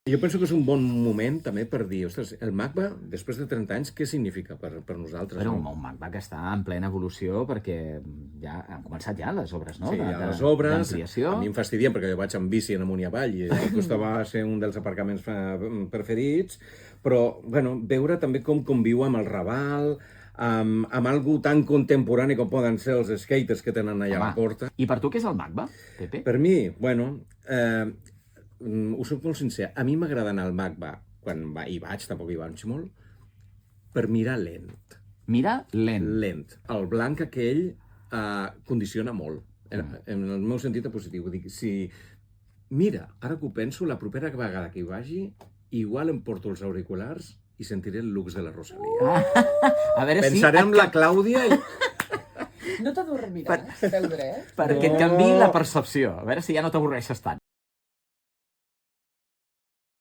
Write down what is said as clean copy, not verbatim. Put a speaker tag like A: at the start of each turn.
A: Jo penso que és un bon moment també per dir, ostres, el MACBA, després de 30 anys, què significa per nosaltres?
B: Però
A: No?
B: un MACBA que està en plena evolució perquè ja han començat ja les obres, no?
A: Sí, les obres,
B: d'ampliació.
A: a mi em fastidien perquè jo vaig amb bici en amunt i avall i costava ser un dels aparcaments preferits, però bueno, veure també com conviu amb el Raval, amb algú tan contemporani com poden ser els skaters que tenen allà a la porta.
B: I per tu què és el MACBA, Pepe?
A: Per mi, bueno, ho soc molt sincer, a mi m'agrada anar al MACBA, quan hi vaig, tampoc hi vaig molt, per mirar lent.
B: Mira lent.
A: Lent. El blanc aquell condiciona molt, en el meu sentit positiu. Dic, mira, ara que ho penso, la propera vegada que hi vagi, igual em porto els auriculars i sentiré el luxe de la Rosalia.
B: A veure
A: Pensaré en la Clàudia i...
C: No t'adormiràs, pel dret?
B: perquè et canviï la percepció. A veure si ja no t'avorreixes tant.